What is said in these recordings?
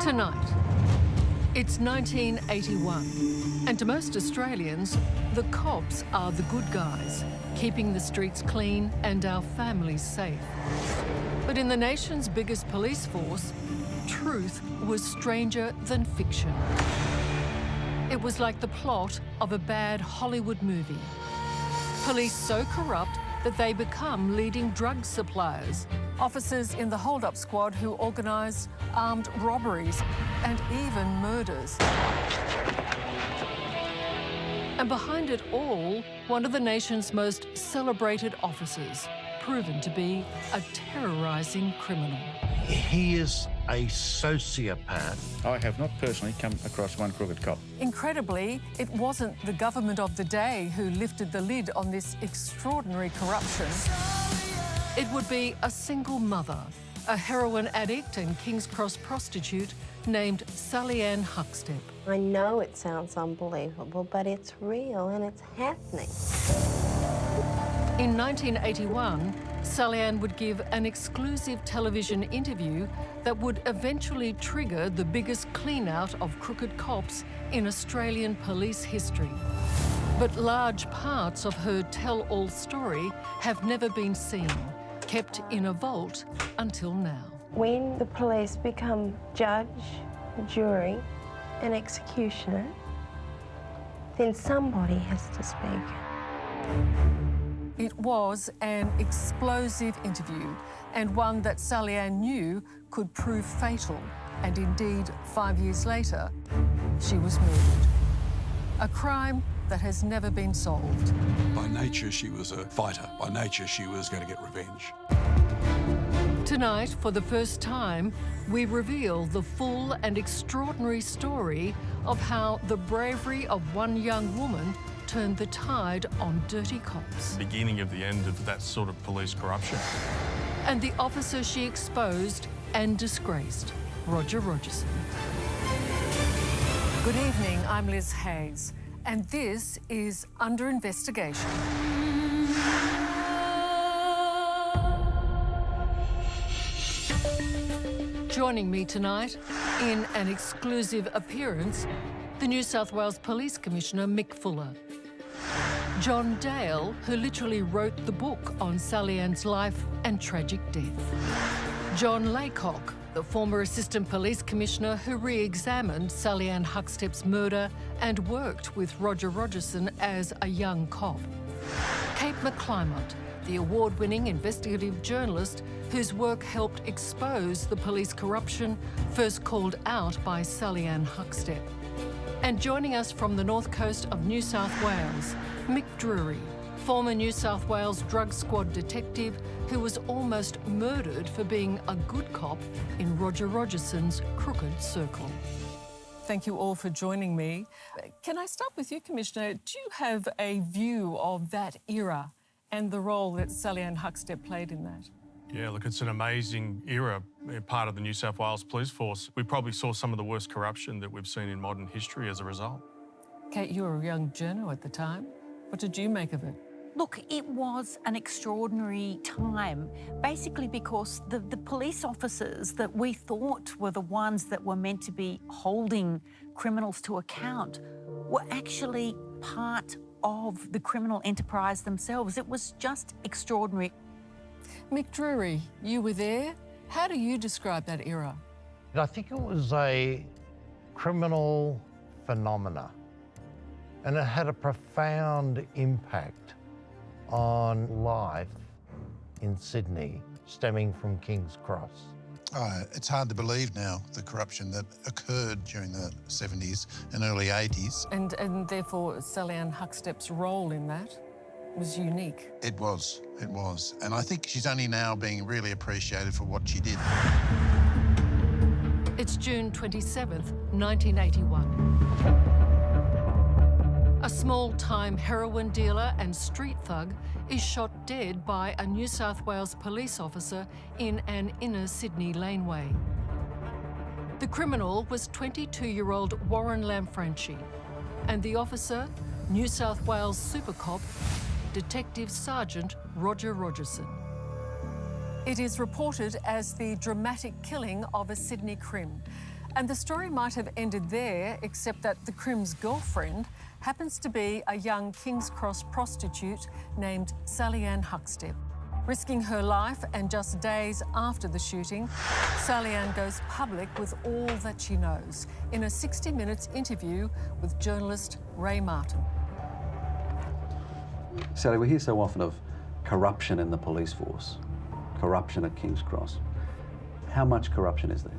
Tonight, it's 1981, and to most Australians, the cops are the good guys, keeping the streets clean and our families safe. But in the nation's biggest police force, truth was stranger than fiction. It was like the plot of a bad Hollywood movie. Police so corrupt that they become leading drug suppliers. Officers in the hold-up squad who organise armed robberies and even murders. And behind it all, one of the nation's most celebrated officers, proven to be a terrorising criminal. He is a sociopath. I have not personally come across one crooked cop. Incredibly, it wasn't the government of the day who lifted the lid on this extraordinary corruption. It would be a single mother, a heroin addict and King's Cross prostitute named Sallie-Anne Huckstepp. I know it sounds unbelievable, but it's real and it's happening. In 1981, Sallie-Anne would give an exclusive television interview that would eventually trigger the biggest clean-out of crooked cops in Australian police history. But large parts of her tell-all story have never been seen, kept in a vault until now. When the police become judge, jury, and executioner, then somebody has to speak. It was an explosive interview, and one that Sallie-Anne knew could prove fatal. And indeed, 5 years later, she was murdered. A crime that has never been solved. By nature, she was a fighter. By nature, she was going to get revenge. Tonight, for the first time, we reveal the full and extraordinary story of how the bravery of one young woman turned the tide on dirty cops. Beginning of the end of that sort of police corruption. And the officer she exposed and disgraced, Roger Rogerson. Good evening, I'm Liz Hayes, and this is Under Investigation. Joining me tonight in an exclusive appearance, the New South Wales Police Commissioner, Mick Fuller. John Dale, who literally wrote the book on Sallie-Anne's life and tragic death. John Laycock, the former Assistant Police Commissioner who re-examined Sallie-Anne Huckstepp's murder and worked with Roger Rogerson as a young cop. Kate McClymont, the award-winning investigative journalist whose work helped expose the police corruption first called out by Sallie-Anne Huckstepp. And joining us from the north coast of New South Wales, Mick Drury, former New South Wales drug squad detective who was almost murdered for being a good cop in Roger Rogerson's crooked circle. Thank you all for joining me. Can I start with you, Commissioner? Do you have a view of that era and the role that Sallie-Anne Huckstepp played in that? Yeah, look, it's an amazing era, part of the New South Wales Police Force. We probably saw some of the worst corruption that we've seen in modern history as a result. Kate, you were a young journo at the time. What did you make of it? Look, it was an extraordinary time, basically because the police officers that we thought were the ones that were meant to be holding criminals to account were actually part of the criminal enterprise themselves. It was just extraordinary. Mick Drury, you were there. How do you describe that era? I think it was a criminal phenomena, and it had a profound impact on life in Sydney, stemming from King's Cross. It's hard to believe now, the corruption that occurred during the 70s and early 80s. And therefore, Sallie-Anne Huckstepp's role in that was unique. It was. And I think she's only now being really appreciated for what she did. It's June 27th, 1981. A small-time heroin dealer and street thug is shot dead by a New South Wales police officer in an inner Sydney laneway. The criminal was 22-year-old Warren Lamfranchi, and the officer, New South Wales super cop, Detective Sergeant Roger Rogerson. It is reported as the dramatic killing of a Sydney crim, And the story might have ended there, except that the Crim's girlfriend happens to be a young King's Cross prostitute named Sallie-Anne Huckstepp. Risking her life, and just days after the shooting, Sallie-Anne goes public with all that she knows in a 60 Minutes interview with journalist Ray Martin. Sally, we hear so often of corruption in the police force, corruption at King's Cross. How much corruption is there?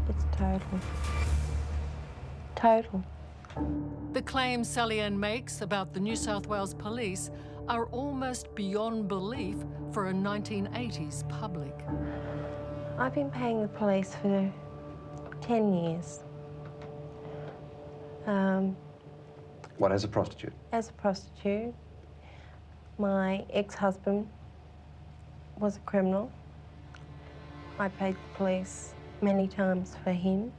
It's total. Total. The claims Sallie-Anne makes about the New South Wales Police are almost beyond belief for a 1980s public. I've been paying the police for 10 years. What, as a prostitute? As a prostitute. My ex-husband was a criminal. I paid the police many times for him.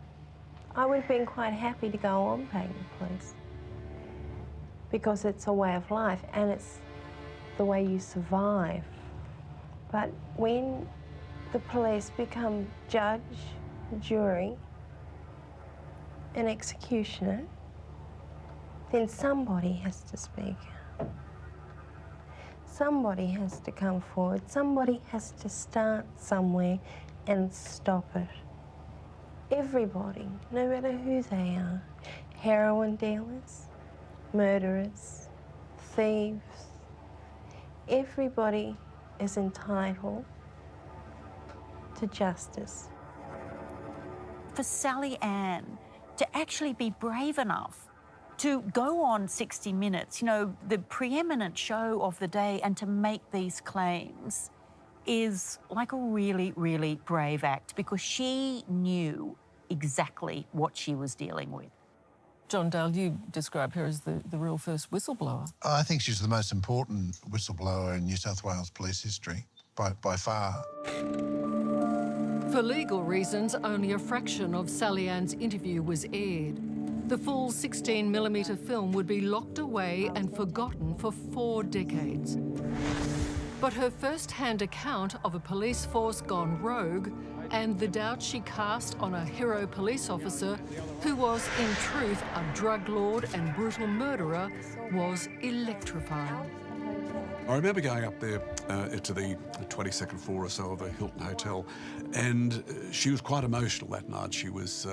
I would have been quite happy to go on paying the police because it's a way of life and it's the way you survive. But when the police become judge, jury, and executioner, then somebody has to speak. Somebody has to come forward. Somebody has to start somewhere and stop it. Everybody, no matter who they are, heroin dealers, murderers, thieves, everybody is entitled to justice. For Sallie-Anne to actually be brave enough to go on 60 Minutes, you know, the preeminent show of the day, and to make these claims is like a really, really brave act because she knew exactly what she was dealing with. John Dale, you describe her as the real first whistleblower. I think she's the most important whistleblower in New South Wales police history, by far. For legal reasons, only a fraction of Sallie-Anne's interview was aired. The full 16mm film would be locked away and forgotten for 4 decades. But her first-hand account of a police force gone rogue and the doubt she cast on a hero police officer who was, in truth, a drug lord and brutal murderer was electrifying. I remember going up there to the 22nd floor or so of the Hilton Hotel, and she was quite emotional that night. She was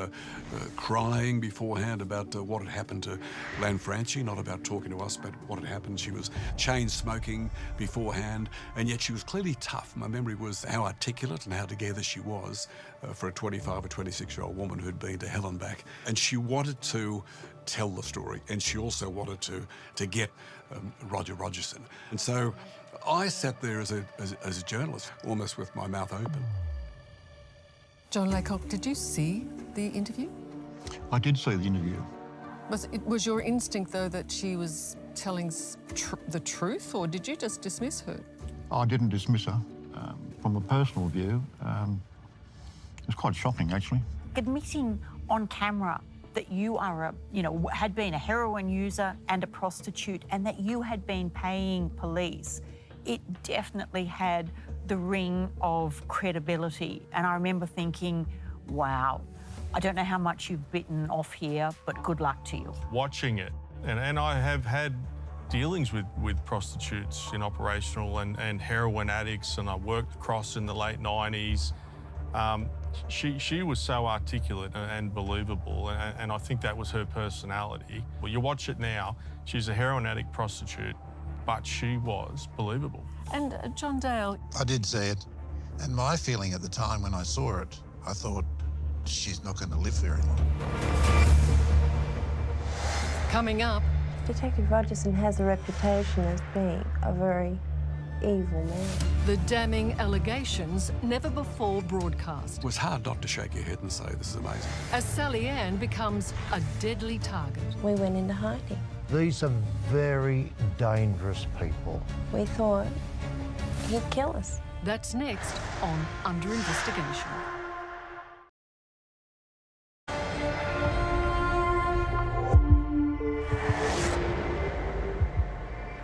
crying beforehand about what had happened to Lanfranchi, not about talking to us, but what had happened. She was chain smoking beforehand, and yet she was clearly tough. My memory was how articulate and how together she was for a 25 or 26-year-old woman who'd been to hell and back. And she wanted to tell the story, and she also wanted to get Roger Rogerson. And so I sat there as a journalist, almost with my mouth open. John Laycock, did you see the interview? I did see the interview. Was your instinct, though, that she was telling the truth, or did you just dismiss her? I didn't dismiss her. From a personal view, it was quite shocking, actually. Admitting on camera that you are had been a heroin user and a prostitute, and that you had been paying police, it definitely had the ring of credibility. And I remember thinking, wow, I don't know how much you've bitten off here, but good luck to you. Watching it, and I have had dealings with prostitutes in operational and heroin addicts, and I worked across in the late 90s. She was so articulate and believable, and I think that was her personality. Well, you watch it now, she's a heroin addict prostitute, but she was believable. And John Dale... I did see it, and my feeling at the time when I saw it, I thought, she's not going to live very long. Coming up... Detective Rogerson has a reputation as being a very evil man. The damning allegations never before broadcast. It was hard not to shake your head and say, this is amazing. As Sallie-Anne becomes a deadly target. We went into hiding. These are very dangerous people. We thought he'd kill us. That's next on Under Investigation.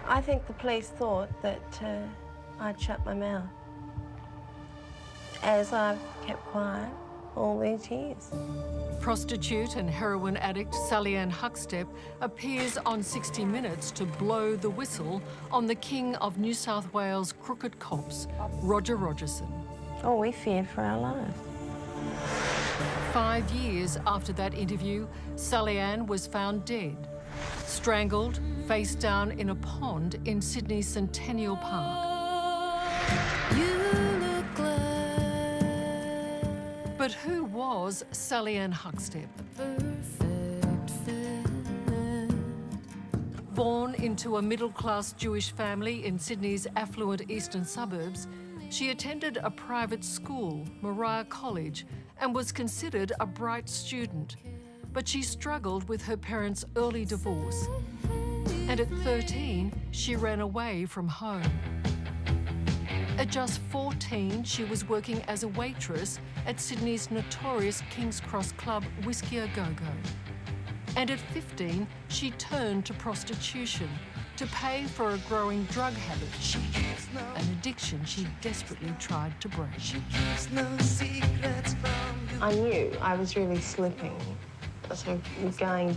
I think the police thought that I'd shut my mouth. As I've kept quiet, all these years. Prostitute and heroin addict Sallie-Anne Huckstepp appears on 60 Minutes to blow the whistle on the king of New South Wales crooked cops, Roger Rogerson. Oh, we feared for our lives. 5 years after that interview, Sallie-Anne was found dead, strangled, face down in a pond in Sydney's Centennial Park. But who was Sallie-Anne Huckstepp? Born into a middle-class Jewish family in Sydney's affluent eastern suburbs, she attended a private school, Moriah College, and was considered a bright student. But she struggled with her parents' early divorce. And at 13, she ran away from home. At just 14, she was working as a waitress at Sydney's notorious King's Cross club Whiskey A Go-Go. And at 15, she turned to prostitution to pay for a growing drug habit, an addiction she desperately tried to break. I knew I was really slipping, so going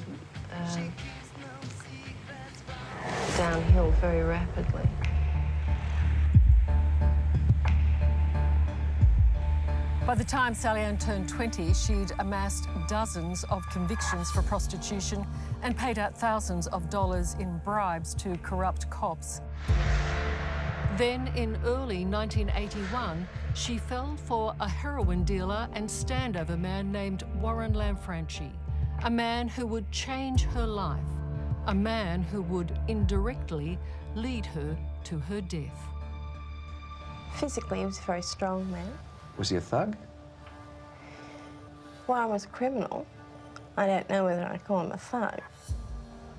downhill very rapidly. By the time Sallie-Anne turned 20, she'd amassed dozens of convictions for prostitution and paid out thousands of dollars in bribes to corrupt cops. Then, in early 1981, she fell for a heroin dealer and standover man named Warren Lanfranchi, a man who would change her life, a man who would indirectly lead her to her death. Physically, he was a very strong man. Was he a thug? Well, I was a criminal. I don't know whether I'd call him a thug.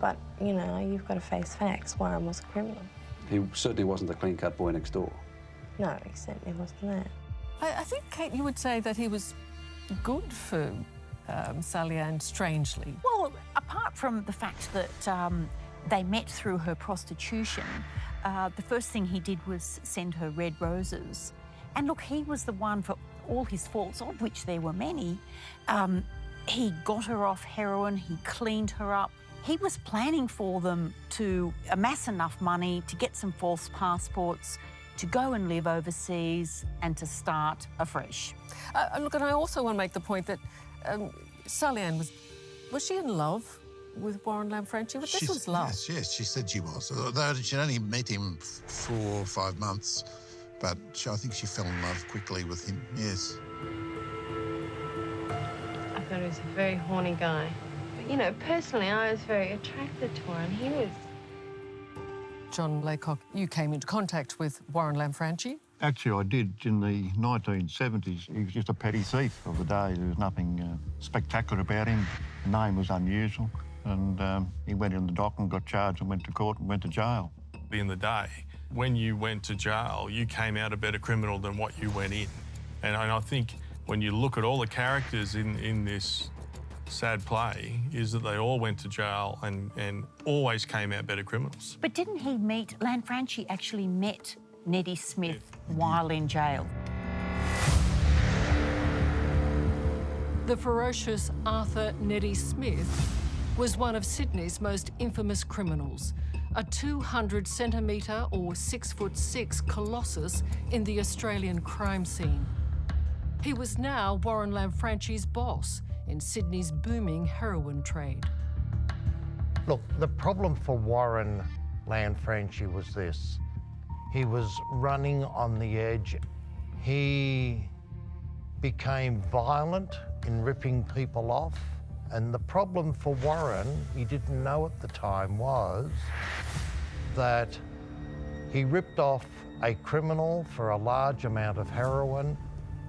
But, you know, you've got to face facts. Warren was a criminal. He certainly wasn't the clean-cut boy next door. No, he certainly wasn't that. I think, Kate, you would say that he was good for Sallie-Anne, strangely. Well, apart from the fact that they met through her prostitution, the first thing he did was send her red roses. And look, he was the one, for all his faults, of which there were many, he got her off heroin, he cleaned her up. He was planning for them to amass enough money to get some false passports, to go and live overseas and to start afresh. Look, and I also want to make the point that Sallie-Anne was she in love with Warren Lanfranchi? But this was love. Yes, she said she was. Although she'd only met him 4 or 5 months. But I think she fell in love quickly with him, yes. I thought he was a very horny guy. But, you know, personally, I was very attracted to her, and he was... John Laycock, you came into contact with Warren Lanfranchi. Actually, I did in the 1970s. He was just a petty thief of the day. There was nothing spectacular about him. The name was unusual. And he went in the dock and got charged and went to court and went to jail. In the day, when you went to jail, you came out a better criminal than what you went in. And I think when you look at all the characters in this sad play, is that they all went to jail and always came out better criminals. But didn't he meet, Lanfranchi actually met Nettie Smith while in jail? The ferocious Arthur Nettie Smith was one of Sydney's most infamous criminals, a 200-centimetre or 6'6" colossus in the Australian crime scene. He was now Warren Lanfranchi's boss in Sydney's booming heroin trade. Look, the problem for Warren Lanfranchi was this. He was running on the edge. He became violent in ripping people off. And the problem for Warren, he didn't know at the time, was that he ripped off a criminal for a large amount of heroin,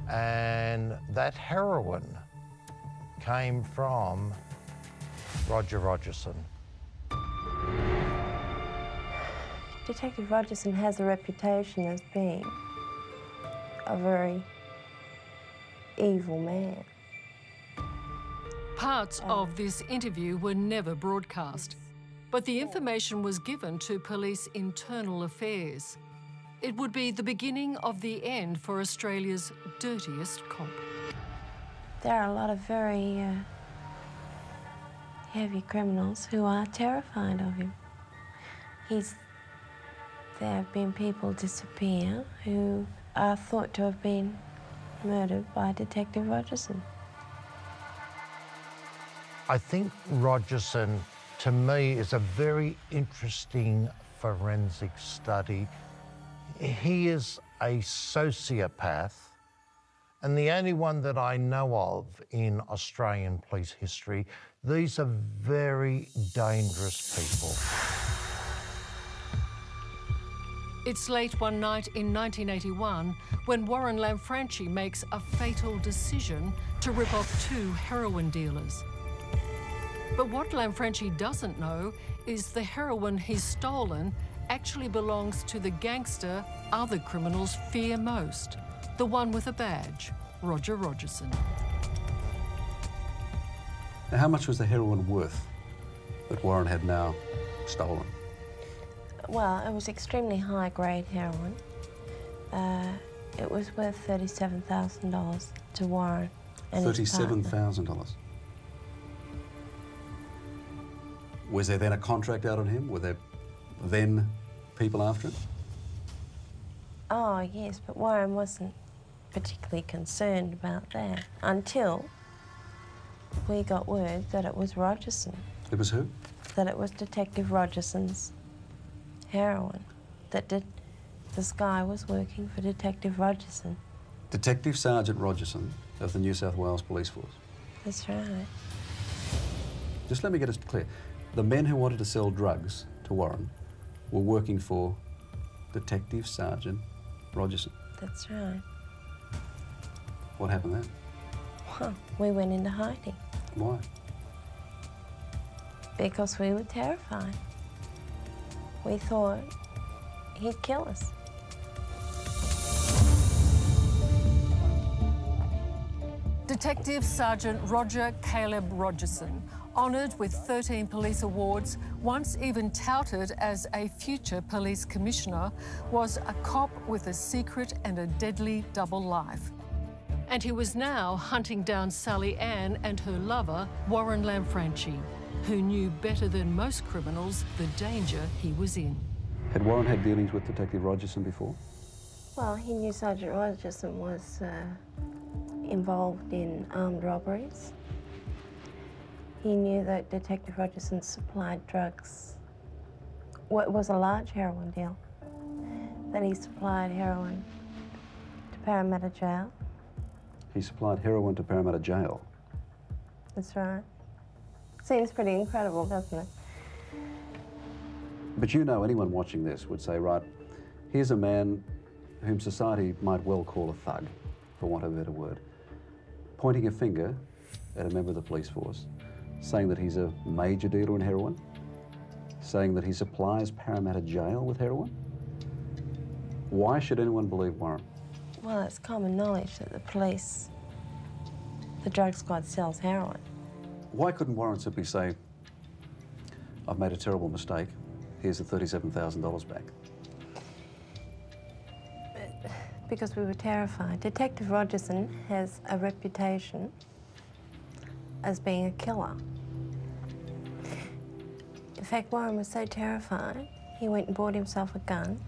and that heroin came from Roger Rogerson. Detective Rogerson has a reputation as being a very evil man. Parts of this interview were never broadcast, but the information was given to police internal affairs. It would be the beginning of the end for Australia's dirtiest cop. There are a lot of very heavy criminals who are terrified of him. There have been people disappear who are thought to have been murdered by Detective Rogerson. I think Rogerson, to me, is a very interesting forensic study. He is a sociopath, and the only one that I know of in Australian police history. These are very dangerous people. It's late one night in 1981 when Warren Lanfranchi makes a fatal decision to rip off 2 heroin dealers. But what Lanfranchi doesn't know is the heroin he's stolen actually belongs to the gangster other criminals fear most, the one with a badge, Roger Rogerson. Now, how much was the heroin worth that Warren had now stolen? Well, it was extremely high-grade heroin. It was worth $37,000 to Warren and his partner. $37,000. Was there then a contract out on him? Were there then people after him? Oh, yes, but Warren wasn't particularly concerned about that until we got word that it was Rogerson. It was who? That it was Detective Rogerson's heroin. That this guy was working for Detective Rogerson. Detective Sergeant Rogerson of the New South Wales Police Force. That's right. Just let me get this clear. The men who wanted to sell drugs to Warren were working for Detective Sergeant Rogerson. That's right. What happened then? Well, we went into hiding Why? because we were terrified. We thought he'd kill us. Detective Sergeant Roger Caleb Rogerson, honoured with 13 police awards, once even touted as a future police commissioner, was a cop with a secret and a deadly double life. And he was now hunting down Sallie-Anne and her lover, Warren Lanfranchi, who knew better than most criminals the danger he was in. Had Warren had dealings with Detective Rogerson before? Well, he knew Sergeant Rogerson was involved in armed robberies. He knew that Detective Rogerson supplied drugs. Well, it was a large heroin deal. That he supplied heroin to Parramatta Jail. He supplied heroin to Parramatta Jail. That's right. Seems pretty incredible, doesn't it? But you know, anyone watching this would say, right, here's a man whom society might well call a thug, for want of a better word, pointing a finger at a member of the police force, saying that he's a major dealer in heroin, saying that he supplies Parramatta Jail with heroin. Why should anyone believe Warren? Well, it's common knowledge that the drug squad sells heroin. Why couldn't Warren simply say, I've made a terrible mistake, here's the $37,000 back? Because we were terrified. Detective Rogerson has a reputation as being a killer. In fact, Warren was so terrified, he went and bought himself a gun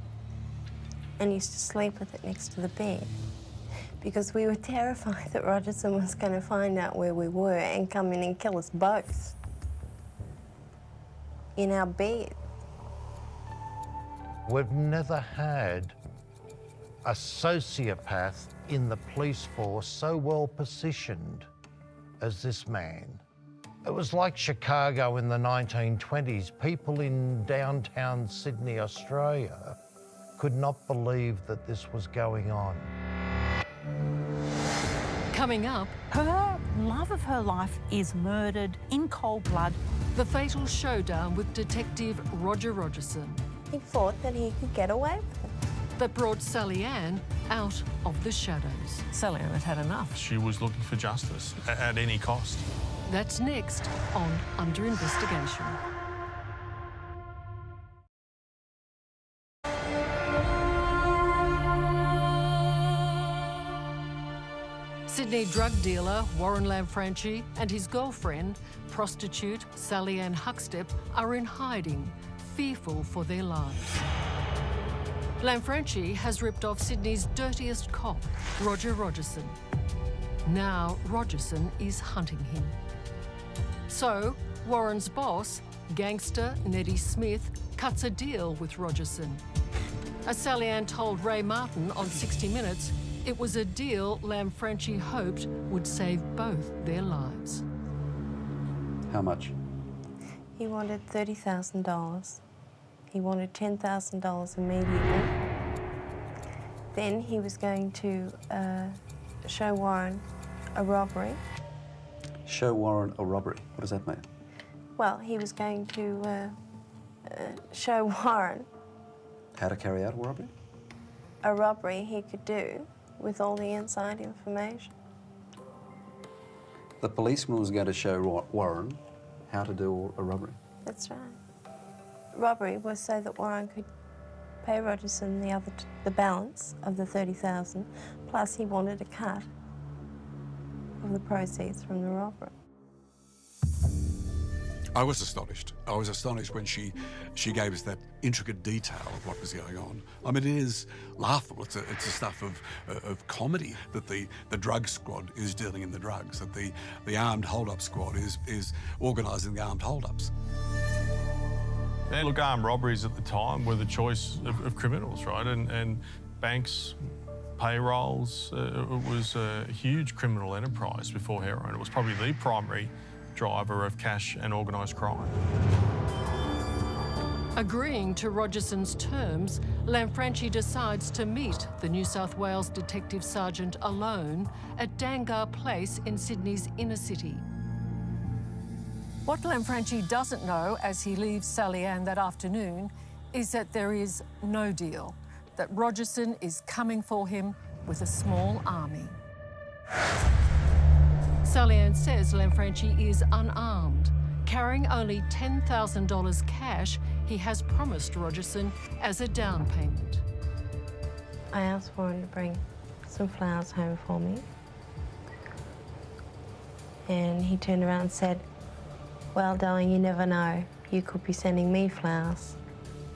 and used to sleep with it next to the bed because we were terrified that Rogerson was going to find out where we were and come in and kill us both in our bed. We've never had a sociopath in the police force so well positioned as this man. It was like Chicago in the 1920s. People in downtown Sydney, Australia, could not believe that this was going on. Coming up, Her love of her life is murdered in cold blood. the fatal showdown with Detective Roger Rogerson He thought that he could get away with it. that brought Sallie-Anne out of the shadows. Sallie-Anne had had enough. She was looking for justice at any cost. That's next on Under Investigation. Sydney drug dealer Warren Lanfranchi and his girlfriend, prostitute Sallie-Anne Huckstepp, are in hiding, fearful for their lives. Lanfranchi has ripped off Sydney's dirtiest cop, Roger Rogerson. Now Rogerson is hunting him. So Warren's boss, gangster Neddy Smith, cuts a deal with Rogerson. As Sallie-Anne told Ray Martin on 60 Minutes, it was a deal Lanfranchi hoped would save both their lives. How much? He wanted $30,000. He wanted $10,000 immediately. Then he was going to show Warren a robbery. Show Warren a robbery. What does that mean? Well, he was going to show Warren How to carry out a robbery? a robbery he could do with all the inside information. The policeman was going to show Warren how to do a robbery. That's right. Robbery was so that Warren could pay Rogerson the balance of the $30,000, plus he wanted a cut of the proceeds from the robbery. I was astonished. I was astonished when she gave us that intricate detail of what was going on. I mean, it is laughable. It's a stuff of comedy that the drug squad is dealing in the drugs, that the armed hold-up squad is organising the armed hold-ups. And look, armed robberies at the time were the choice of criminals, right? And banks, payrolls, it was a huge criminal enterprise before heroin. It was probably the primary driver of cash and organised crime. Agreeing to Rogerson's terms, Lanfranchi decides to meet the New South Wales detective sergeant alone at Dangar Place in Sydney's inner city. What Lanfranchi doesn't know as he leaves Sallie-Anne that afternoon is that there is no deal, that Rogerson is coming for him with a small army. Sallie-Anne says Lanfranchi is unarmed, carrying only $10,000 cash he has promised Rogerson as a down payment. I asked Warren to bring some flowers home for me. And he turned around and said, "Well, darling, you never know. You could be sending me flowers."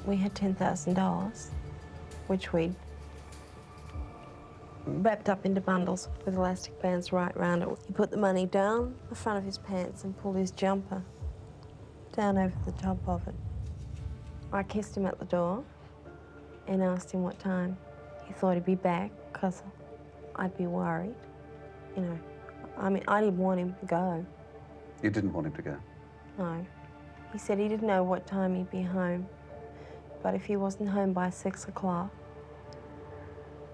We had $10,000, which we'd wrapped up into bundles with elastic bands right round it. He put the money down the front of his pants and pulled his jumper down over the top of it. I kissed him at the door and asked him what time he thought he'd be back, because I'd be worried. You know, I mean, I didn't want him to go. You didn't want him to go? No. He said he didn't know what time he'd be home, but if he wasn't home by 6 o'clock,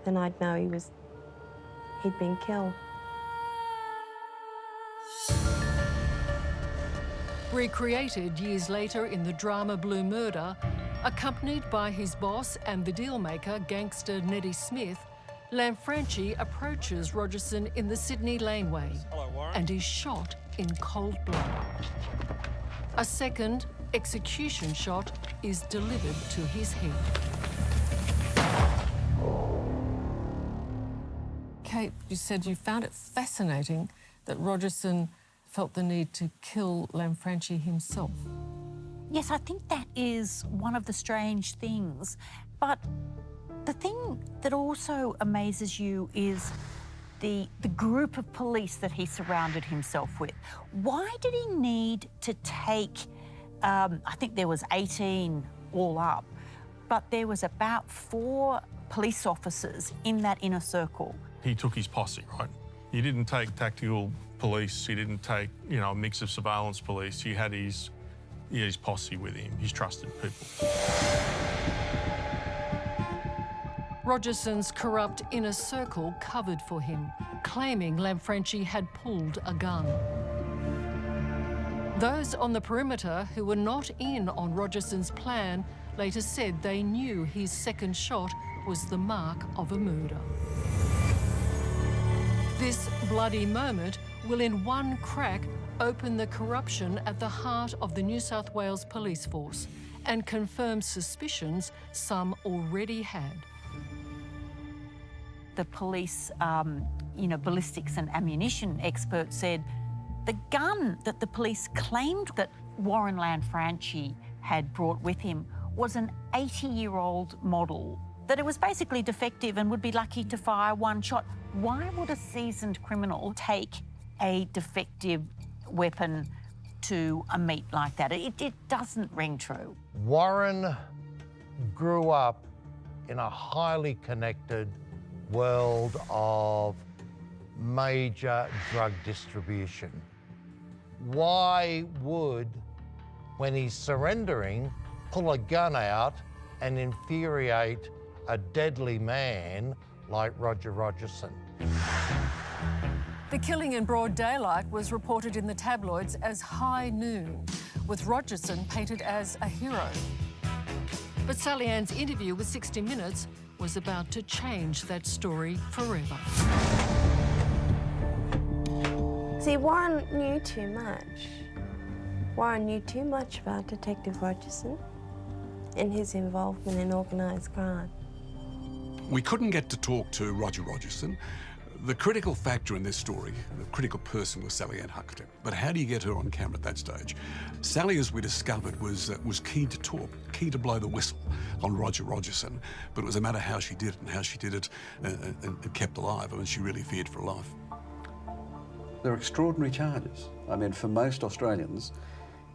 then I'd know he'd been killed. Recreated years later in the drama Blue Murder, accompanied by his boss and the dealmaker, gangster Neddy Smith, Lanfranchi approaches Rogerson in the Sydney laneway and is shot in cold blood. A second execution shot is delivered to his head. Kate, you said you found it fascinating that Rogerson felt the need to kill Lanfranchi himself. Yes, I think that is one of the strange things. But the thing that also amazes you is the group of police that he surrounded himself with. Why did he need to take, I think there was 18 all up, but there was about 4 police officers in that inner circle. He took his posse, right? He didn't take tactical police. He didn't take, a mix of surveillance police. He had his posse with him, his trusted people. Rogerson's corrupt inner circle covered for him, claiming Lanfranchi had pulled a gun. Those on the perimeter who were not in on Rogerson's plan later said they knew his second shot was the mark of a murder. This bloody moment will in one crack open the corruption at the heart of the New South Wales police force and confirm suspicions some already had. the police, ballistics and ammunition expert said the gun that the police claimed that Warren Lanfranchi had brought with him was an 80-year-old model, that it was basically defective and would be lucky to fire one shot. Why would a seasoned criminal take a defective weapon to a meet like that? It doesn't ring true. Warren grew up in a highly connected world of major drug distribution. Why would, when he's surrendering, pull a gun out and infuriate a deadly man like Roger Rogerson? The killing in broad daylight was reported in the tabloids as high noon, with Rogerson painted as a hero. But Sallie-Anne's interview with 60 Minutes was about to change that story forever. See, Warren knew too much. Warren knew too much about Detective Rogerson and his involvement in organised crime. We couldn't get to talk to Roger Rogerson. The critical factor in this story, the critical person, was Sallie-Anne Huckstepp. But how do you get her on camera at that stage? Sally, as we discovered, was keen to talk, keen to blow the whistle on Roger Rogerson, but it was a matter how she did it and how she did it and kept alive. I mean, she really feared for her life. They're extraordinary charges. I mean, for most Australians,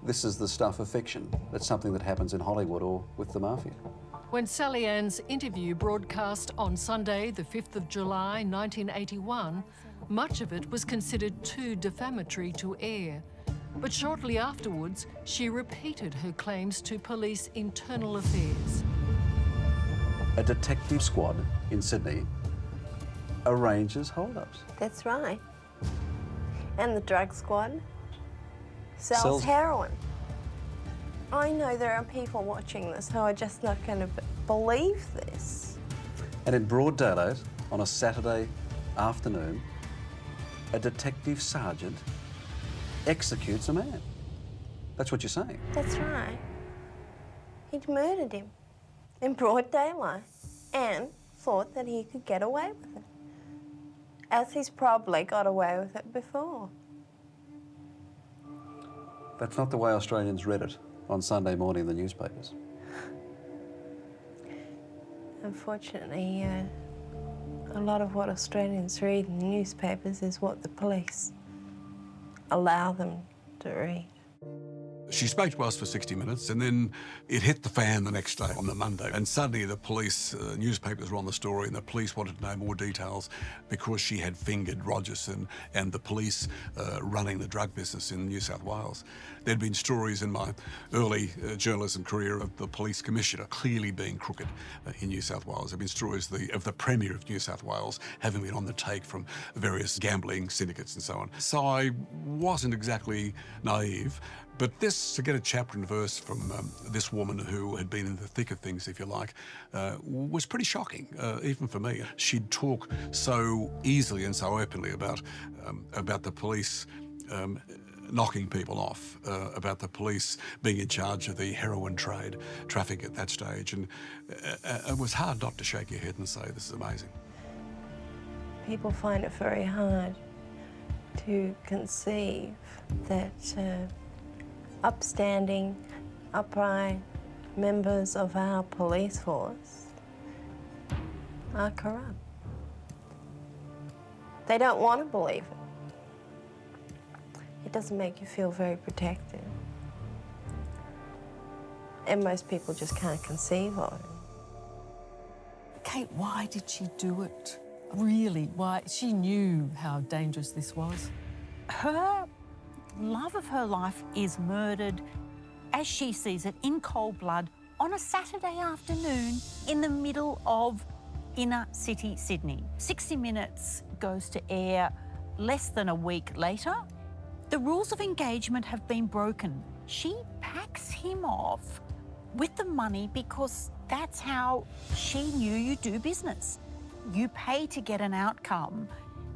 this is the stuff of fiction. It's something that happens in Hollywood or with the mafia. When Sallie-Anne's interview broadcast on Sunday, the 5th of July, 1981, much of it was considered too defamatory to air. But shortly afterwards, she repeated her claims to police internal affairs. A detective squad in Sydney arranges hold-ups. That's right. And the drug squad sells Sells- heroin. I know there are people watching this who are just not going to believe this. And in broad daylight, on a Saturday afternoon, a detective sergeant executes a man. That's what you're saying. That's right. He'd murdered him in broad daylight and thought that he could get away with it, as he's probably got away with it before. That's not the way Australians read it on Sunday morning in the newspapers. Unfortunately, a lot of what Australians read in the newspapers is what the police allow them to read. She spoke to us for 60 minutes and then it hit the fan the next day on the Monday. And suddenly the police, newspapers were on the story and the police wanted to know more details because she had fingered Rogerson and the police running the drug business in New South Wales. There'd been stories in my early journalism career of the police commissioner clearly being crooked in New South Wales. There'd been stories of the Premier of New South Wales having been on the take from various gambling syndicates and so on. So I wasn't exactly naive. But this, to get a chapter and verse from this woman who had been in the thick of things, if you like, was pretty shocking, even for me. She'd talk so easily and so openly about the police knocking people off, about the police being in charge of the heroin traffic at that stage. And it was hard not to shake your head and say, this is amazing. People find it very hard to conceive that upstanding, upright members of our police force are corrupt. They don't want to believe it. It doesn't make you feel very protected. And most people just can't conceive of it. Kate, why did she do it? Really, why? She knew how dangerous this was. Her love of her life is murdered, as she sees it, in cold blood on a Saturday afternoon in the middle of inner city Sydney. 60 Minutes goes to air less than a week later. The rules of engagement have been broken. She packs him off with the money because that's how she knew you do business. You pay to get an outcome,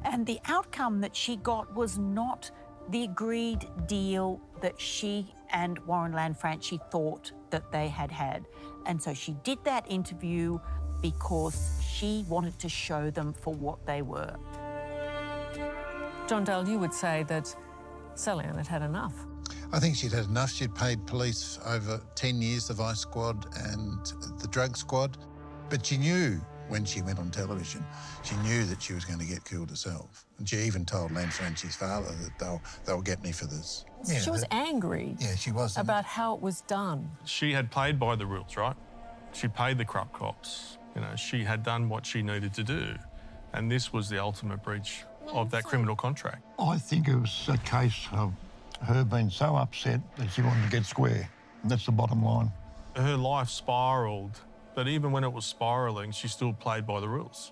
and the outcome that she got was not the agreed deal that she and Warren Lanfranchi thought that they had had. And so she did that interview because she wanted to show them for what they were. John Dale, you would say that Sallie-Anne had had enough. I think she'd had enough. She'd paid police over 10 years, the Vice Squad and the Drug Squad. But she knew when she went on television, she knew that she was going to get killed herself. And she even told Lanfranci's father that they'll get me for this. Yeah, She was angry Yeah, she was. about how it was done. She had played by the rules, right? She paid the corrupt cops. You know, she had done what she needed to do. And this was the ultimate breach of that criminal contract. I think it was a case of her being so upset that she wanted to get square. And that's the bottom line. Her life spiralled, but even when it was spiralling, she still played by the rules.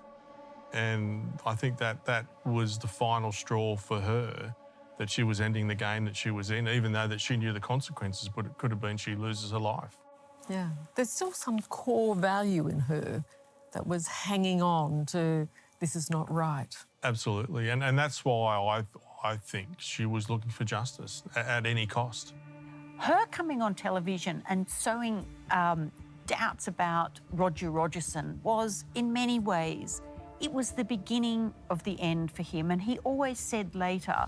And I think that was the final straw for her, that she was ending the game that she was in, even though that she knew the consequences, but it could have been she loses her life. Yeah. There's still some core value in her that was hanging on to this is not right. Absolutely, and that's why I think she was looking for justice at any cost. Her coming on television and sowing doubts about Roger Rogerson was, in many ways, it was the beginning of the end for him. And he always said later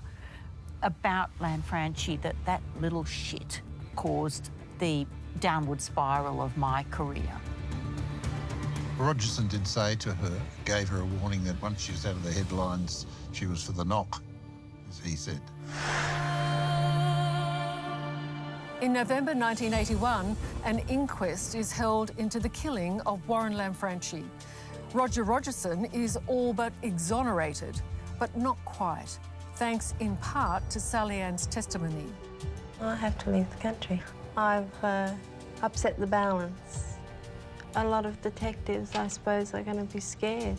about Lanfranchi that that little shit caused the downward spiral of my career. Rogerson did say to her, gave her a warning that once she was out of the headlines, she was for the knock, as he said. In November 1981, an inquest is held into the killing of Warren Lanfranchi. Roger Rogerson is all but exonerated, but not quite, thanks in part to Sallie-Anne's testimony. I have to leave the country. I've upset the balance. A lot of detectives, I suppose, are going to be scared.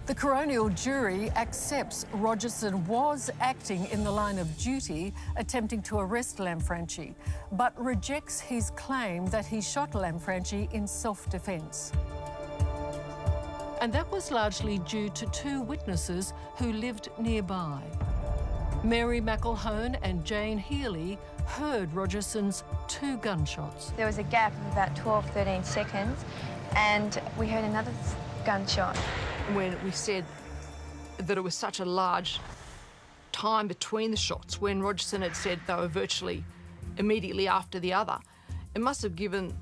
The coronial jury accepts Rogerson was acting in the line of duty, attempting to arrest Lanfranchi, but rejects his claim that he shot Lanfranchi in self-defence. And that was largely due to two witnesses who lived nearby. Mary McElhone and Jane Healy heard Rogerson's 2 gunshots. There was a gap of about 12, 13 seconds, and we heard another gunshot. When we said that it was such a large time between the shots, when Rogerson had said they were virtually immediately after the other, it must have given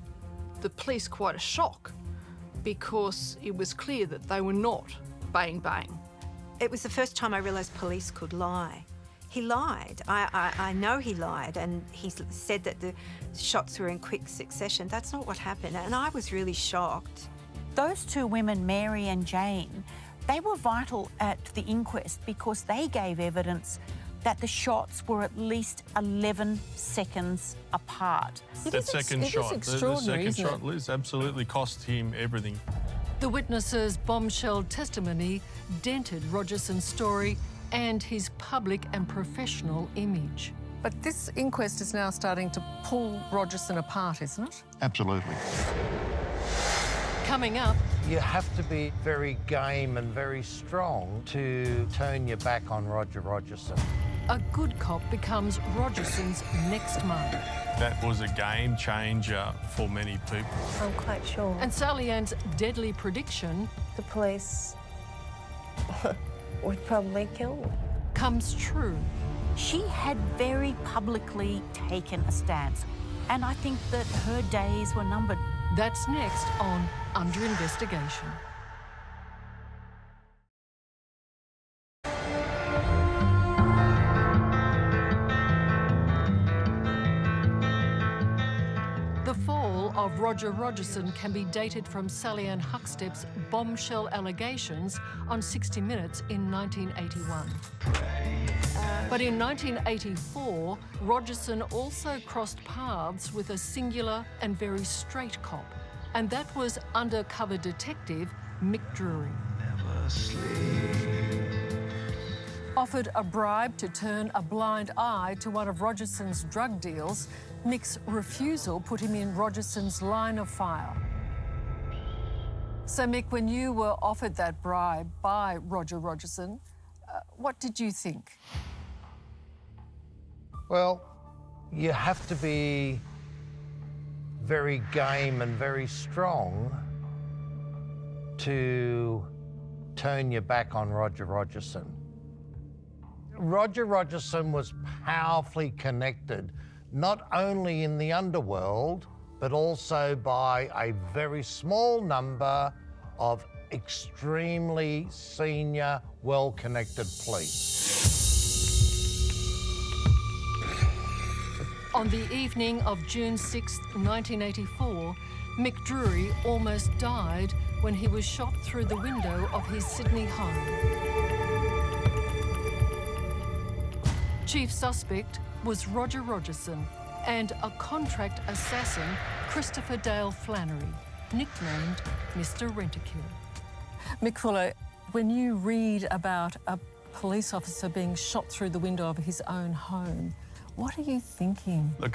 the police quite a shock, because it was clear that they were not bang, bang. It was the first time I realised police could lie. He lied. I know he lied, and he said that the shots were in quick succession. That's not what happened, and I was really shocked. Those 2 women, Mary and Jane, they were vital at the inquest because they gave evidence that the shots were at least 11 seconds apart. That second shot, the second shot, Liz, absolutely cost him everything. The witnesses' bombshell testimony dented Rogerson's story and his public and professional image. But this inquest is now starting to pull Rogerson apart, isn't it? Absolutely. Coming up, You have to be very game and very strong to turn your back on Roger Rogerson. a good cop becomes Rogerson's next mark. That was a game changer for many people. I'm quite sure. And Sallie-Anne's deadly prediction, the police would probably kill me, comes true. She had very publicly taken a stance, and I think that her days were numbered. That's next on Under Investigation. The fall of Roger Rogerson can be dated from Sallie-Anne Huckstepp's bombshell allegations on 60 Minutes in 1981. But in 1984, Rogerson also crossed paths with a singular and very straight cop, and that was undercover detective Mick Drury. Offered a bribe to turn a blind eye to one of Rogerson's drug deals, Mick's refusal put him in Rogerson's line of fire. So, Mick, when you were offered that bribe by Roger Rogerson, what did you think? Well, you have to be very game and very strong to turn your back on Roger Rogerson. Roger Rogerson was powerfully connected, not only in the underworld, but also by a very small number of extremely senior, well-connected police. On the evening of June 6, 1984, Mick Drury almost died when he was shot through the window of his Sydney home. Chief suspect was Roger Rogerson and a contract assassin, Christopher Dale Flannery, nicknamed Mr. Rentokil. Mick Fuller, when you read about a police officer being shot through the window of his own home, what are you thinking? Look,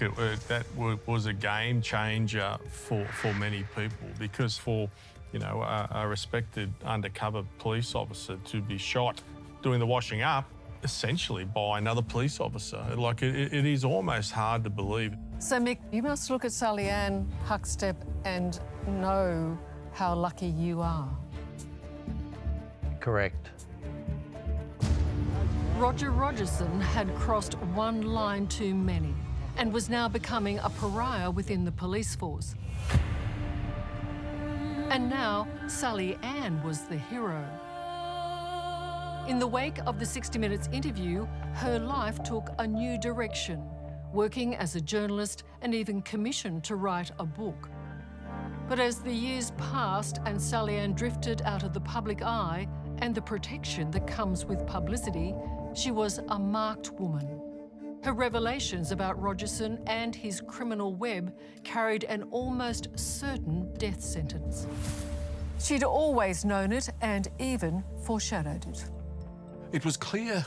that was a game changer for many people, because for, you know, a respected undercover police officer to be shot doing the washing up, essentially by another police officer, like it is almost hard to believe. So Mick, you must look at Sallie-Anne, Huckstepp and know how lucky you are. Correct. Roger Rogerson had crossed one line too many and was now becoming a pariah within the police force. And now Sallie-Anne was the hero. In the wake of the 60 Minutes interview, her life took a new direction, working as a journalist and even commissioned to write a book. But as the years passed and Sallie-Anne drifted out of the public eye and the protection that comes with publicity, she was a marked woman. Her revelations about Rogerson and his criminal web carried an almost certain death sentence. She'd always known it and even foreshadowed it. It was clear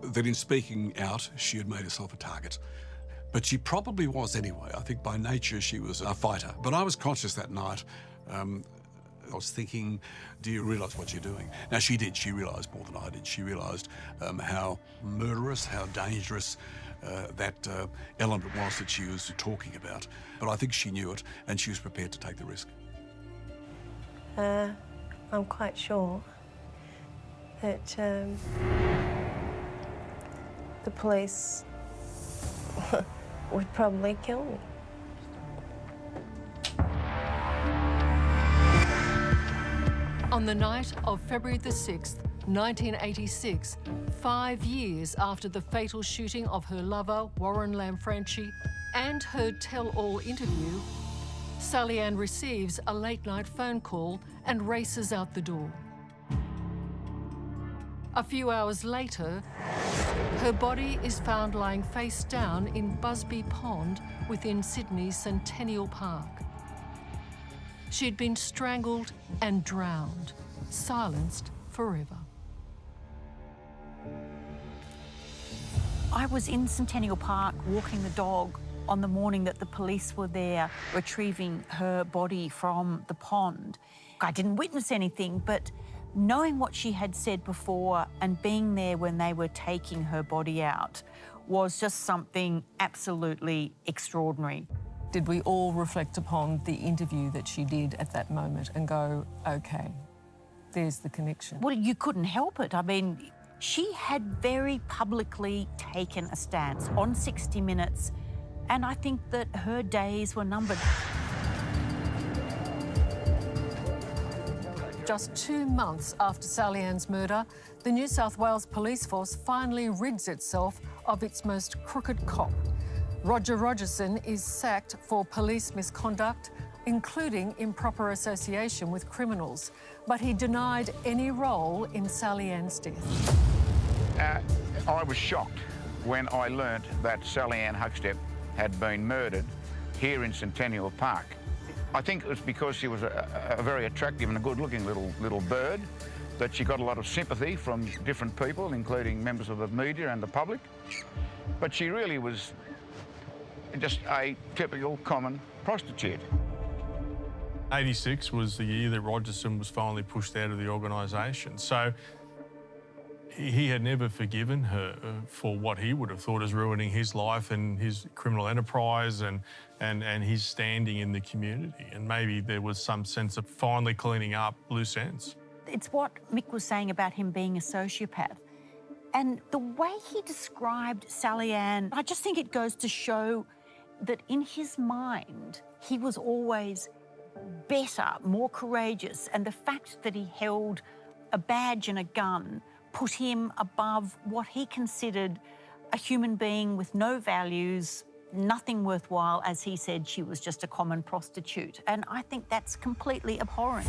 that in speaking out, she had made herself a target. But she probably was anyway. I think by nature she was a fighter. But I was conscious that night. I was thinking, do you realise what you're doing? Now, she did. She realised more than I did. She realised how murderous, how dangerous that element was that she was talking about. But I think she knew it, and she was prepared to take the risk. I'm quite sure that the police would probably kill me. On the night of February the 6th, 1986, 5 years after the fatal shooting of her lover, Warren Lanfranchi, and her tell-all interview, Sallie-Anne receives a late-night phone call and races out the door. A few hours later, her body is found lying face down in Busby Pond within Sydney's Centennial Park. She'd been strangled and drowned, silenced forever. I was in Centennial Park walking the dog on the morning that the police were there retrieving her body from the pond. I didn't witness anything, but knowing what she had said before and being there when they were taking her body out was just something absolutely extraordinary. Did we all reflect upon the interview that she did at that moment and go, OK, there's the connection? Well, you couldn't help it. I mean, she had very publicly taken a stance on 60 Minutes, and I think that her days were numbered. Just 2 months after Sallie-Anne's murder, the New South Wales Police Force finally rids itself of its most crooked cop. Roger Rogerson is sacked for police misconduct, including improper association with criminals, but he denied any role in Sallie-Anne's death. I was shocked when I learnt that Sallie-Anne Huckstepp had been murdered here in Centennial Park. I think it was because she was a very attractive and a good-looking little bird, that she got a lot of sympathy from different people, including members of the media and the public. But she really was just a typical common prostitute. 86 was the year that Rogerson was finally pushed out of the organisation. So he had never forgiven her for what he would have thought is ruining his life and his criminal enterprise and his standing in the community. And maybe there was some sense of finally cleaning up loose ends. It's what Mick was saying about him being a sociopath. And the way he described Sallie-Anne, I just think it goes to show that in his mind, he was always better, more courageous. And the fact that he held a badge and a gun put him above what he considered a human being with no values, nothing worthwhile. As he said, she was just a common prostitute. And I think that's completely abhorrent.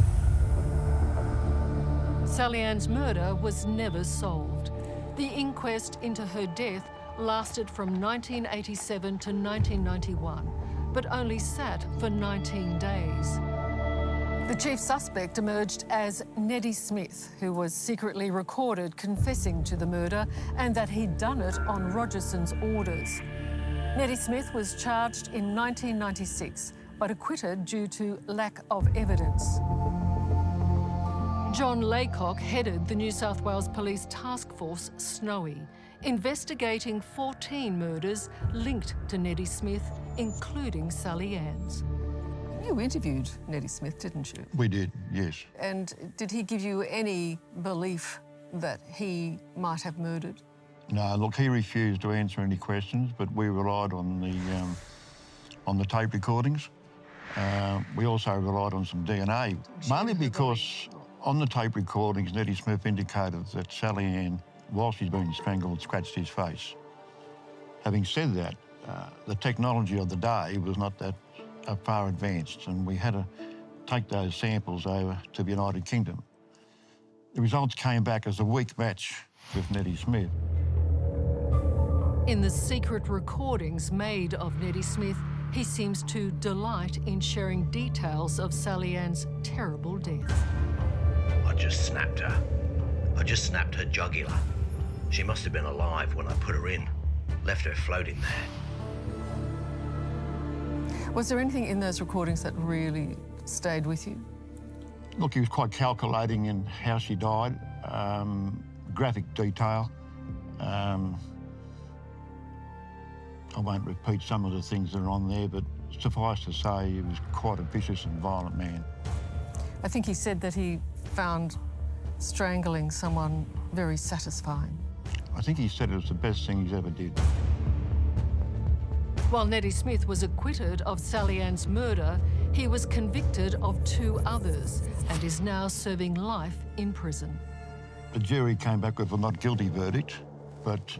Sallie-Anne's murder was never solved. The inquest into her death lasted from 1987 to 1991, but only sat for 19 days. The chief suspect emerged as Neddy Smith, who was secretly recorded confessing to the murder and that he'd done it on Rogerson's orders. Neddy Smith was charged in 1996, but acquitted due to lack of evidence. John Laycock headed the New South Wales Police Task Force Snowy, investigating 14 murders linked to Neddy Smith, including Sallie-Anne's. You interviewed Neddy Smith, didn't you? We did, yes. And did he give you any belief that he might have murdered? No, look, he refused to answer any questions, but we relied on the tape recordings. We also relied on some DNA, mainly because on the tape recordings, Neddy Smith indicated that Sallie-Anne, while she's been strangled, scratched his face. Having said that, the technology of the day was not that far advanced, and we had to take those samples over to the United Kingdom. The results came back as a weak match with Neddy Smith. In the secret recordings made of Neddy Smith, he seems to delight in sharing details of Sallie-Anne's terrible death. I just snapped her. I just snapped her jugular. She must have been alive when I put her in. Left her floating there. Was there anything in those recordings that really stayed with you? Look, he was quite calculating in how she died, graphic detail. I won't repeat some of the things that are on there, but suffice to say, he was quite a vicious and violent man. I think he said that he found strangling someone very satisfying. I think he said it was the best thing he's ever did. While Neddy Smith was acquitted of Sallie-Anne's murder, he was convicted of 2 others and is now serving life in prison. The jury came back with a not guilty verdict, but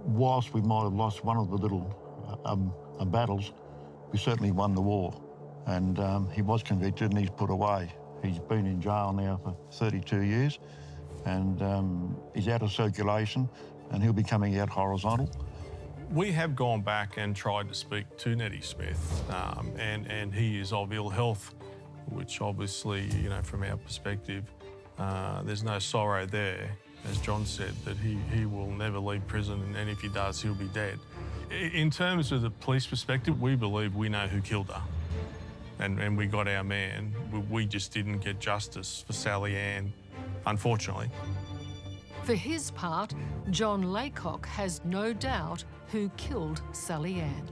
whilst we might have lost one of the little battles, we certainly won the war. And he was convicted and he's put away. He's been in jail now for 32 years and he's out of circulation and he'll be coming out horizontal. We have gone back and tried to speak to Neddy Smith, and he is of ill health, which obviously, you know, from our perspective, there's no sorrow there. As John said, that he will never leave prison, and if he does, he'll be dead. In terms of the police perspective, we believe we know who killed her, and we got our man. We just didn't get justice for Sallie-Anne, unfortunately. For his part, John Laycock has no doubt who killed Sallie-Anne.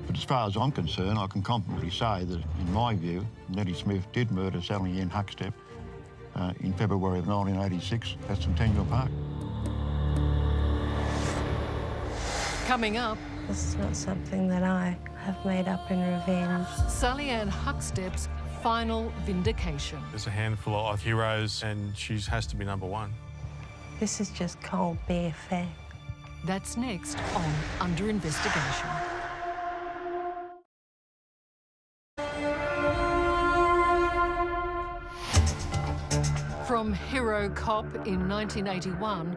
But as far as I'm concerned, I can confidently say that, in my view, Neddy Smith did murder Sallie-Anne Huckstepp in February of 1986 at Centennial Park. Coming up... This is not something that I have made up in revenge. Sallie-Anne Huckstepp's final vindication. There's a handful of heroes, and she has to be number 1. This is just cold, bare fact. That's next on Under Investigation. From hero cop in 1981,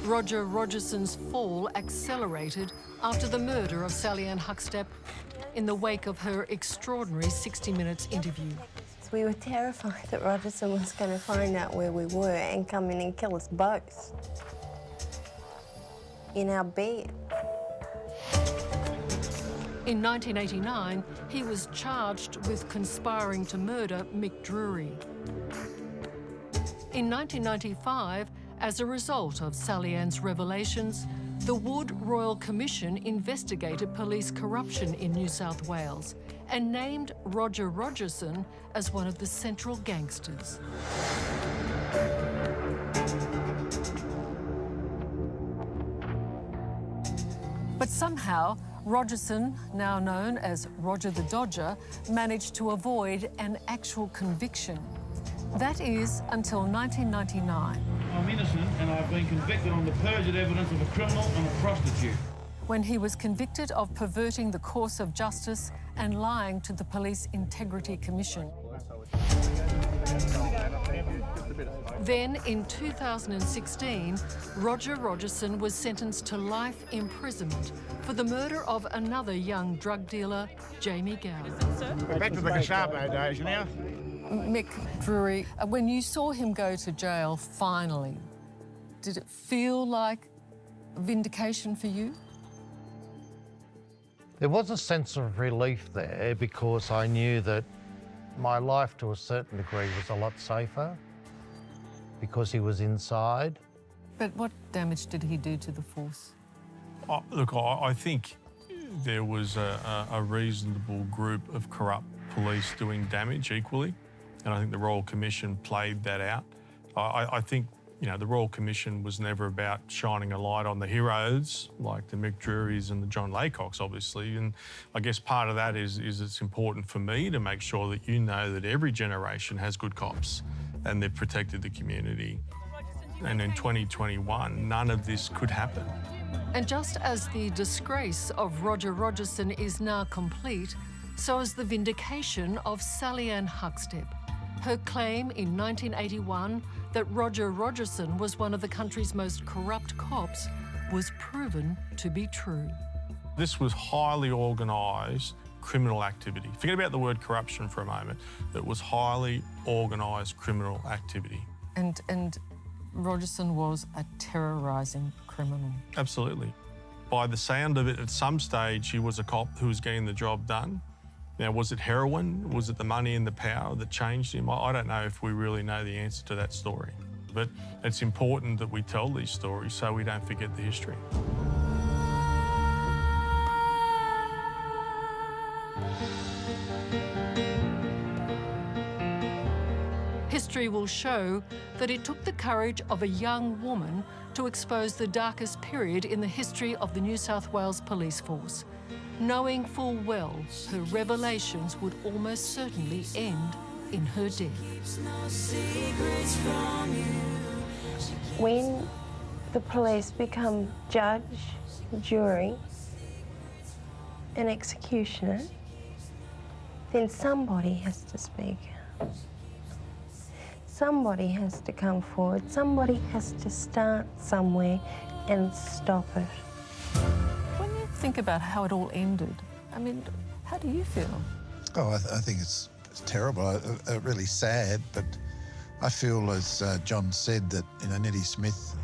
Roger Rogerson's fall accelerated after the murder of Sallie-Anne Huckstepp in the wake of her extraordinary 60 Minutes interview. We were terrified that Rogerson was going to find out where we were and come in and kill us both in our bed. In 1989, he was charged with conspiring to murder Mick Drury. In 1995, As a result of Sallie-Anne's revelations, the Wood Royal Commission investigated police corruption in New South Wales and named Roger Rogerson as one of the central gangsters. But somehow, Rogerson, now known as Roger the Dodger, managed to avoid an actual conviction. That is until 1999. I'm innocent and I've been convicted on the perjured evidence of a criminal and a prostitute. When he was convicted of perverting the course of justice and lying to the Police Integrity Commission. Then, in 2016, Roger Rogerson was sentenced to life imprisonment for the murder of another young drug dealer, Jamie Gow. We're back to the Gestapo days now. Mick Drury, when you saw him go to jail finally, did it feel like vindication for you? There was a sense of relief there because I knew that my life to a certain degree was a lot safer because he was inside. But what damage did he do to the force? Look, I think there was a reasonable group of corrupt police doing damage equally, and I think the Royal Commission played that out. I think, you know, the Royal Commission was never about shining a light on the heroes like the Mick Drurys and the John Laycocks, obviously, and I guess part of that is it's important for me to make sure that you know that every generation has good cops and they've protected the community. And in 2021, none of this could happen. And just as the disgrace of Roger Rogerson is now complete, so is the vindication of Sallie-Anne Huckstepp. Her claim in 1981 that Roger Rogerson was one of the country's most corrupt cops was proven to be true. This was highly organised criminal activity. Forget about the word corruption for a moment. It was highly organised criminal activity. And Rogerson was a terrorising criminal. Absolutely. By the sound of it, at some stage, he was a cop who was getting the job done. Now, was it heroin? Was it the money and the power that changed him? I don't know if we really know the answer to that story. But it's important that we tell these stories so we don't forget the history. History will show that it took the courage of a young woman to expose the darkest period in the history of the New South Wales Police Force, knowing full well her revelations would almost certainly end in her death. When the police become judge, jury, and executioner, then somebody has to speak out. Somebody has to come forward. Somebody has to start somewhere and stop it. When you think about how it all ended, I mean, how do you feel? Oh, I think it's terrible, really sad, but I feel, as John said, that Nettie Smith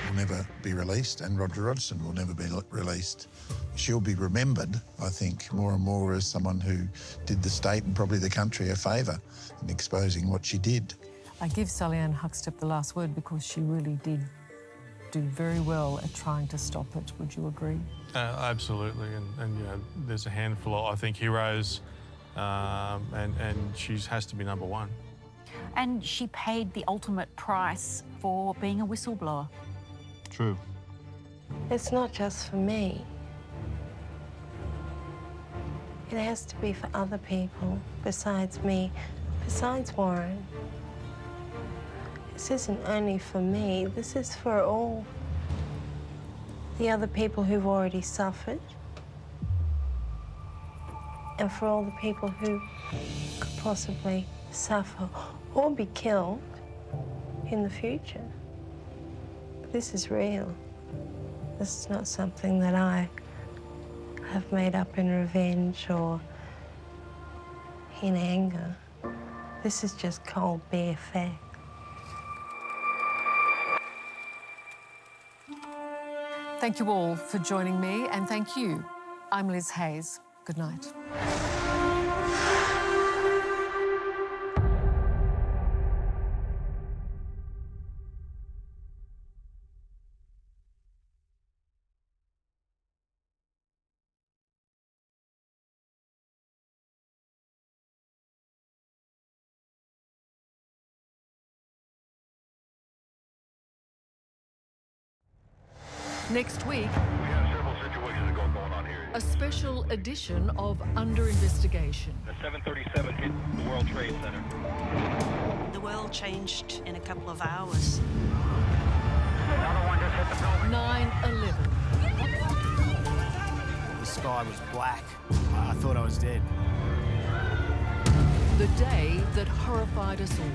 will never be released and Roger Rogerson will never be released. She'll be remembered, I think, more and more as someone who did the state and probably the country a favour in exposing what she did. I give Sallie-Anne Huckstepp the last word because she really did do very well at trying to stop it. Would you agree? Absolutely, and you know, there's a handful of, I think, heroes, and she has to be number one. And she paid the ultimate price for being a whistleblower. True. It's not just for me. It has to be for other people besides me, besides Warren. This isn't only for me, this is for all the other people who've already suffered and for all the people who could possibly suffer or be killed in the future. This is real. This is not something that I have made up in revenge or in anger. This is just cold, bare fact. Thank you all for joining me, and thank you. I'm Liz Hayes. Good night. Next week, We have several situations going on here. a special edition of Under Investigation. The 737 hit the World Trade Center. The world changed in a couple of hours. Another one just hit the building. 9/11. The sky was black. I thought I was dead. The day that horrified us all.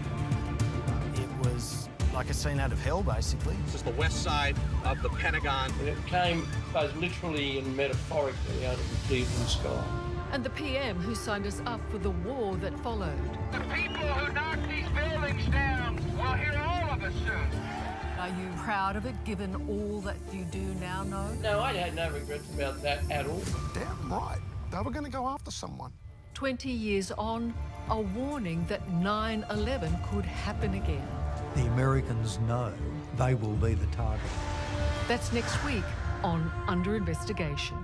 It was like a scene out of hell, basically. This is the west side of the Pentagon. And it came both literally and metaphorically out of the clear blue sky. And the PM who signed us up for the war that followed. The people who knocked these buildings down will hear all of us soon. Are you proud of it, given all that you do now know? No, I had no regrets about that at all. Damn right. They were going to go after someone. 20 years on, a warning that 9/11 could happen again. The Americans know they will be the target. That's next week on Under Investigation.